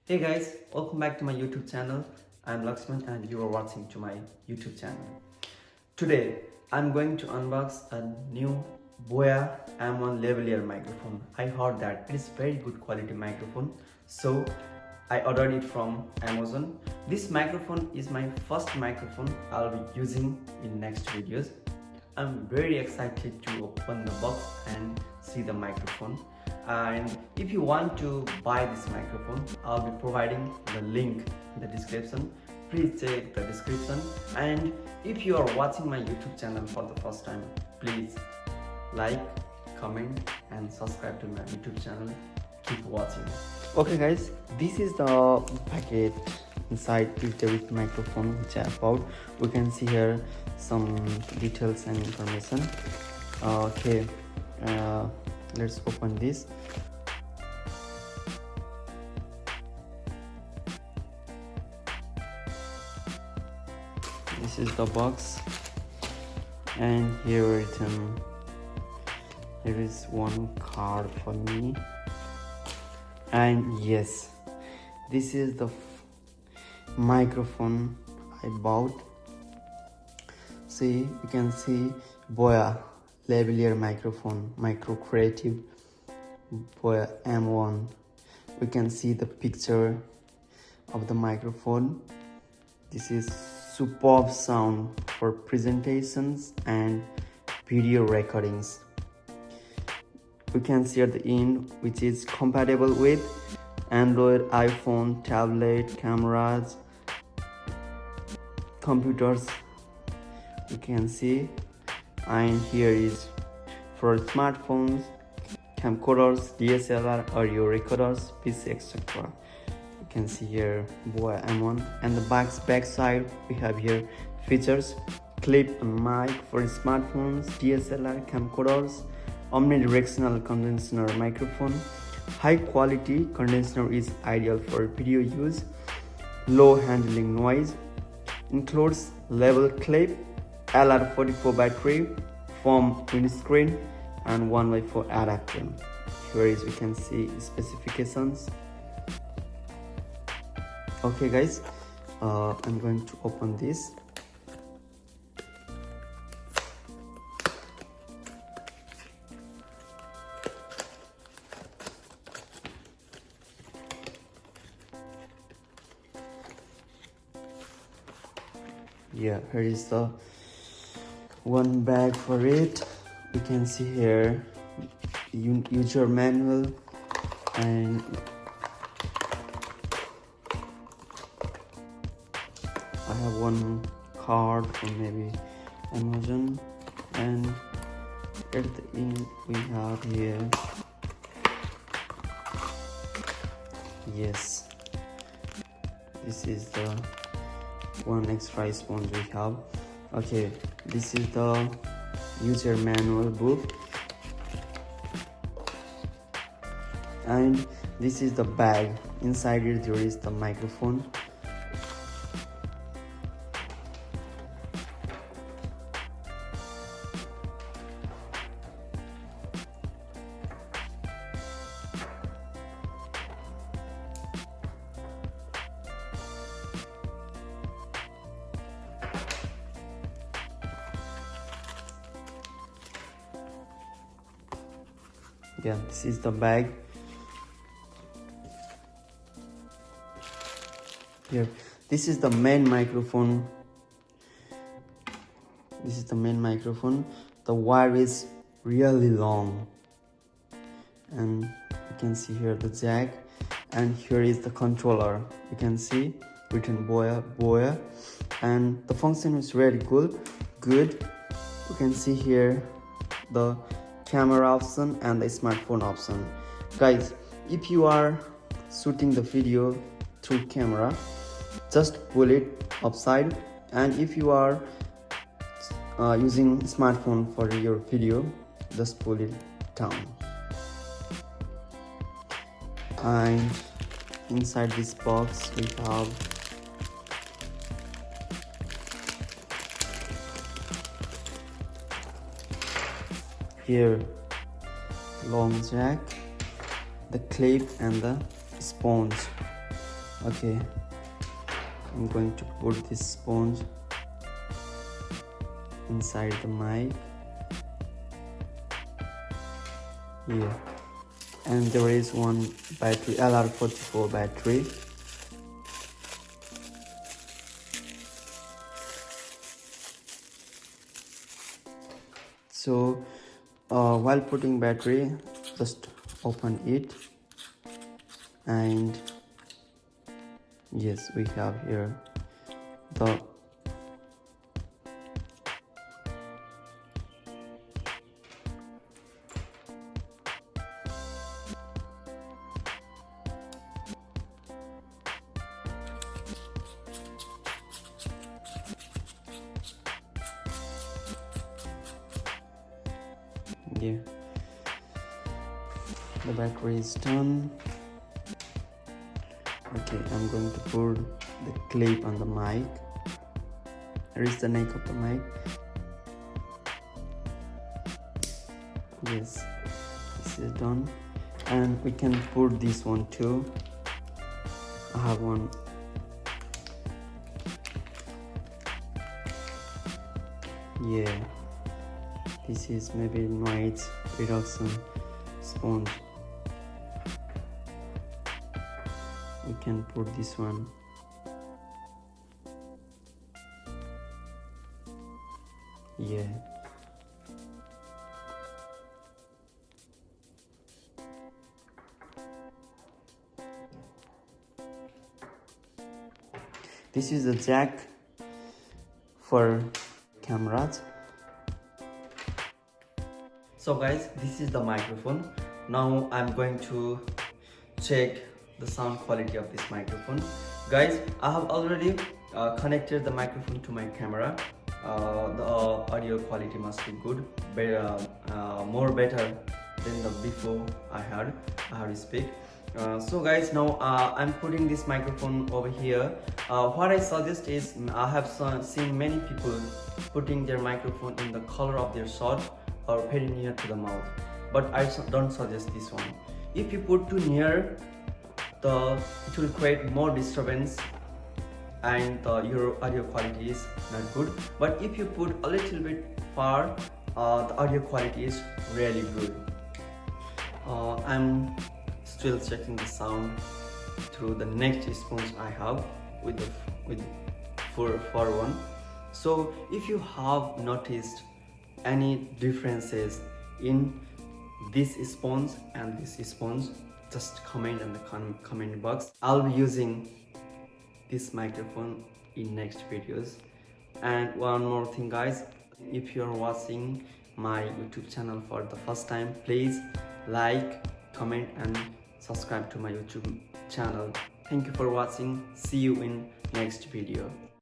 Hey guys, welcome back to my YouTube channel. I'm Laxman and you are watching to my YouTube channel. Today, I'm going to unbox a new Boya M1 lavalier microphone. I heard that it is very good quality microphone, so I ordered it from Amazon. This microphone is my first microphone I'll be using in next videos. I'm very excited to open the box and see the microphone. And if you want to buy this microphone, I'll be providing the link in the description. Please check the description. And if you are watching my YouTube channel for the first time, please like, comment and subscribe to my YouTube channel. Keep watching. Okay guys, this is the packet inside with microphone which I bought. We can see here some details and information. Okay, let's open this. This is the box, and here written there is one card for me. And yes, this is the microphone I bought. See, you can see Boya lavalier microphone, micro creative Boya M1. We can see the picture of the microphone. This is superb sound for presentations and video recordings. We can see at the end, which is compatible with Android, iPhone, tablet, cameras, computers. You can see, and here is for smartphones, camcorders, DSLR, audio recorders, PC, etc. You can see here Boya M1, and the back side we have here features: clip and mic for smartphones, DSLR, camcorders, omnidirectional condenser microphone. High quality condenser is ideal for video use. Low handling noise. Includes level clip, LR44 battery, foam windscreen, and 1x4 adapter. Here is we can see specifications. Okay guys, I'm going to open this. Yeah, here is the one bag for it. You can see here user manual, and I have one card from maybe Amazon, and at the end we have here, yes, this is the one extra sponge we have. Okay, this is the user manual book, and this is the bag. Inside it there is the microphone. Yeah, this is the bag. Here, this is the main microphone. This is the main microphone. The wire is really long, and you can see here the jack, and here is the controller. You can see written Boya, and the function is very good. You can see here the camera option and the smartphone option. Guys, if you are shooting the video through camera, just pull it upside, and if you are using smartphone for your video, just pull it down. And inside this box we have here long jack, the clip and the sponge. Okay, I'm going to put this sponge inside the mic here, and there is one battery, LR44 battery. So while putting battery, just open it, and yes, we have here the yeah, the battery is done. Okay, I'm going to put the clip on the mic. Here is the neck of the mic. Yes, this is done, and we can put this one too. I have one. Yeah, this is maybe noise reduction sponge. We can put this one. Yeah. This is the jack for cameras. So guys, this is the microphone. Now I'm going to check the sound quality of this microphone. Guys, I have already connected the microphone to my camera. The audio quality must be good, more better than the before I had speak. So guys, now I'm putting this microphone over here. What I suggest is, I have seen many people putting their microphone in the collar of their shirt or very near to the mouth, but I don't suggest this one. If you put too near, it will create more disturbance, and your audio quality is not good. But if you put a little bit far, the audio quality is really good. I'm still checking the sound through the next sponge I have with the 441. So if you have noticed any differences in this sponge and this sponge, just comment in the comment box. I'll be using this microphone in next videos. And one more thing guys, if you're watching my YouTube channel for the first time, please like, comment and subscribe to my YouTube channel. Thank you for watching. See you in next video.